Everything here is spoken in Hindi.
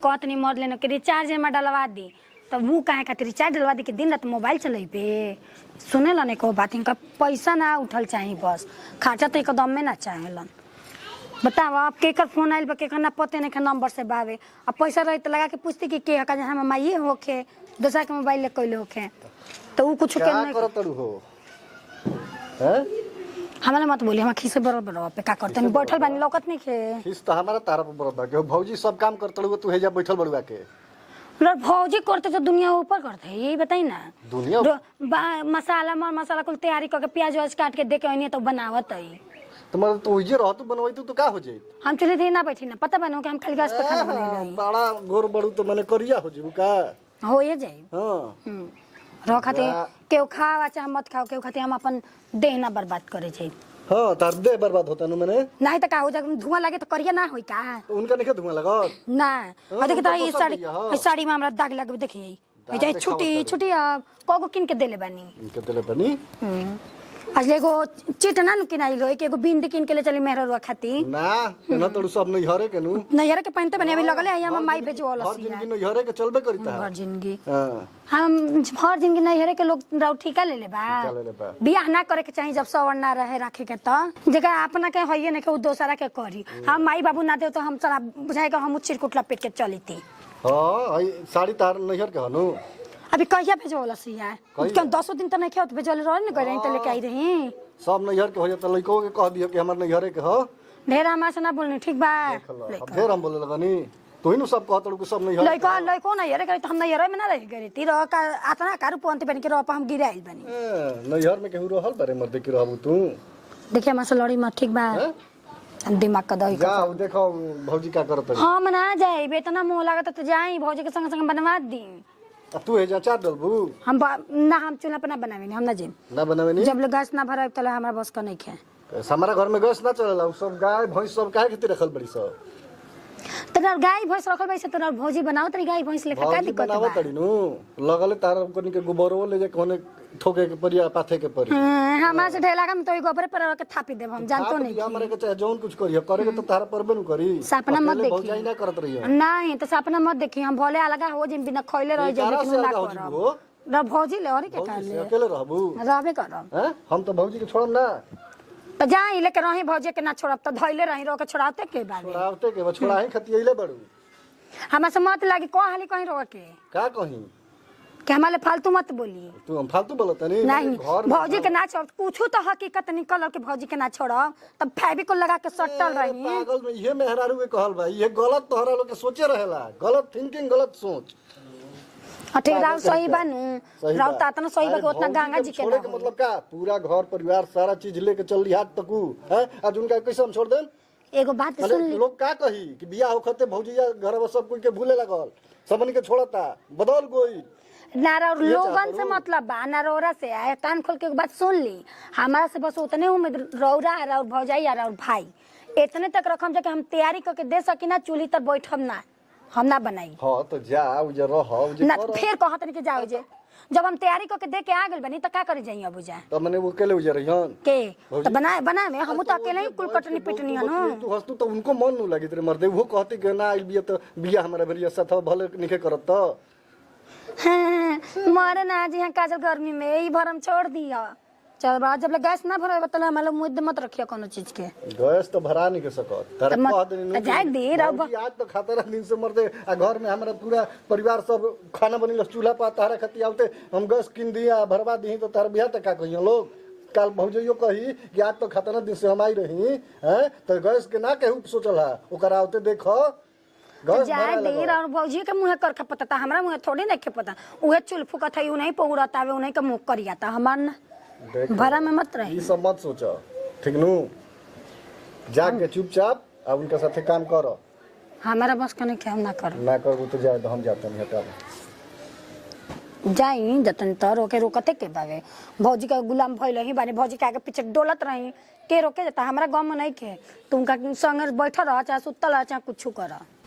कहत नहीं मर लेना के रिचार्ज में डलवा दी तब वो काहे खातिर रिचार्ज डलवा दी कि दिन रात मोबाइल चले पे सुने ला को बात इनका पैसा ना उठल चाहिए बस खर्चा तो एकदम में ना चाहेलन। बताओ आप केकर फोन आइल बा केकर ना पते नहीं नंबर से बावे अब पैसा रही तो लगा के पूछती कि के का हम माइए होखे दूसरा के मोबाइल ले कइले होखे तो वो कुछ के नहीं करत हो हैं। हमारा मत बोली हम खीसे बराबर पे का करते नहीं बैठल बानी लौकत नहीं खे खीस तो हमारा तारा पर बराबर के भौजी सब काम करत हो तू हेजा बैठल बड़ुआ के भौजी करते तो दुनिया ऊपर करते है यही बताई ना दुनिया मसाला मसाला कुल तैयारी करके प्याज व्याज काट के दे के तो बनावत है तुम्हारा तो इजे रह तू बनवाई तू तो का हो जाई हम चले थे ना बैठी ना पता बनो कि हम खाली गैस पे खाना बना रही बड़ा गोर बड़ू तो मैंने करिया हो जीबू का हो ये जाई हां रो खाते केउ खावा चाहे मत खाओ केउ खाते हम अपन देह ना बर्बाद करे छै। हां तार देह बर्बाद होता न मैंने नहीं तो का हो जाए धुआं लगे तो करिया ना होई का उनका नहीं धुआं लगा ना और देखि त ई साड़ी में हमरा दाग लगे देखिए ए जाई छुटी छुटी कोगो किन के देले बानी इनके देले बानी आज एगो चिट ना किनाई लो एगो बिंद किन के ले चली मेहररुआ खाती ना ना तोड़ सब नहीं हरे के नु नहीं हरे के पहनते बने अभी लगले आई हम माई भेजवाल हर जिंदगी नहीं हरे के चलबे करता हर जिंदगी हां हम हर जिंदगी नहीं हरे के लोग राउ ठीका ले ले बा बियाह ना करे के चाहिए जब सवर ना रहे रखे के तो जगह अपना के होइए ना के दोसरा के करी हम माई बाबू ना दे तो हम सारा बुझाए के हम चिरकुट लपेट के चलीती। हां साड़ी तार नहीं हर के हनु अभी कहिया भेजवाल सिया क्यों 10 दिन तो नहीं खेत भेजल रह न करे त लेके आई रही सब नहीं हर के हो जाता लइको के कह दियो कि हमर नहीं हरे के हो ढेर हमरा से ना बोलनी ठीक बा ढेर हम बोले लगनी तू ही न सब कहत को सब नहीं हरे लइको नहीं हरे करे त हम नहीं हरे में ना रह गरी ती रह का आतना कारू पंत बन के रह हम गिराइल बनी नहीं हर में केहू रहल बारे मर दे के रहबू तू देखिए हमरा से लड़ी मत ठीक बा हम दिमाग का दही जा देखो भौजी का करत है हम ना जाई बेतना मोह लागत त जाई भौजी के संग संग बनवा दी अब तू हेजा चार डलबू हम ना हम चूल्हा पे ना बनावे हम ना जेम ना बनावे नहीं जब ले गैस ना भराए तले हमरा बस का नहीं खे हमारा घर में गैस ना चलेला सब गाय भैंस सब काहे खातिर रखल बड़ी सब तोरा गाय भैंस रखल बैसे तोरा भौजी बनाओ तरी गाय भैंस ले का दिक्कत बा बनावत तड़ी नु लगले तार कोनी के गोबरवा ले जे कोने ठोके के परिया पाथे के परी हमरा से ढेला हम तो गोबर पर के थापी देब हम जानतो नहीं हमरे के चाहे जौन कुछ करियो करे के तो तार परबे न करी सपना मत देखी भौजाई ना करत रहियो नहीं तो सपना मत देखी हम भोले अलगा हो जिन बिना खइले रह जे लेकिन ना करब र भौजी ले और के का ले अकेले रहबू रहबे करब हैं हम तो भौजी के छोड़म ना तो जाई लेके रही भौजी के ना छोड़ब तो धइले रही रो के छोड़ाते के बारे छोड़ावते के छोड़ा ही खतियले बड़ू हमरा से मत लागी को हाली कहीं रो के का कहीं कि हमारे फालतू मत बोली तू हम फालतू बोलत नहीं भौजी के ना छोड़ कुछ तो हकीकत निकल के भौजी के ना छोड़ तब फैबिक लगा के सटल रही पागल में ये मेहरारू के कहल बा ये गलत तोहरा लोग के सोचे रहेला गलत थिंकिंग गलत सोच ठीक राव सही बानू राव तात ना सही बा के उतना गंगा जी के छोड़े के मतलब का पूरा घर परिवार सारा चीज लेके चल दी हाथ तकू हैं आज उनका कैसे हम छोड़ देन एगो बात सुन ली लोग का कही कि बियाह होखते भौजिया घर में सब कोई के भूले लगल सबन के छोड़ता बदल गई नारा लोगन से मतलब बा नारोरा से आए कान खोल के एक बात सुन ली हमारा से बस उतने उम्मीद रौरा और भौजाई और भाई इतने तक रखम जब हम तैयारी करके दे सकी ना चूल्ही तर बैठम ना हम ना बनाई हां तो जा उजे रह उजे ना फिर कहत नहीं कि जाओ जे जब हम तैयारी करके दे के आ गेल बनी तो का करे जाई अब जा तो मैंने वो अकेले उजे रहियन के तो बनावे हम तो अकेले ही कुल कटनी पिटनी हनु तू हस्तू तो उनको मन न लगी तेरे मर्दे वो कहते कि ना आइल बिया तो बिया हमारा भरिया साथ भले निके करत तो मारे ना जी यहाँ काजल गर्मी में यही भरम छोड़ दिया चल बा जब ले गैस ना भरे बतला मतलब मुद्दे मत रखियो कोनो चीज के गैस तो भरा नहीं के सकत तारे कह देनी जाए दे रब आज तो खाता रह दिन से मरते आ घर में हमारा पूरा परिवार सब खाना बनिल चूल्हा पर तारा खती आवते हम गैस किन दिया भरवा दी तो तार बियाह तक का कहियो लोग काल भौजइयो कही कि आज तो खाता ना दिन से हम आई रही हैं तो गैस के ना केहू सोचल हा ओकर आवते देखो जाए देर और भौजी के मुंह कर खपता हमरा मुंह थोड़ी नहीं खपता उहे चुल फुकत है उ नहीं पौड़त आवे उ नहीं के मुंह करियाता हमार ना भरा में मत रही ई सब मत सोचो ठीक नु जाके चुपचाप अब उनके साथे काम करो हमारा बस कने के हम ना करू तो जाए हम जाते नहीं हटा जाई जतन त रोके रोकते के बावे भौजी का गुलाम भइल ही बानी भौजी के आगे पीछे डोलत रही के रोके जता हमरा गम नहीं के तुमका संग बैठल रह चाहे सुतल रह चाहे कुछ कर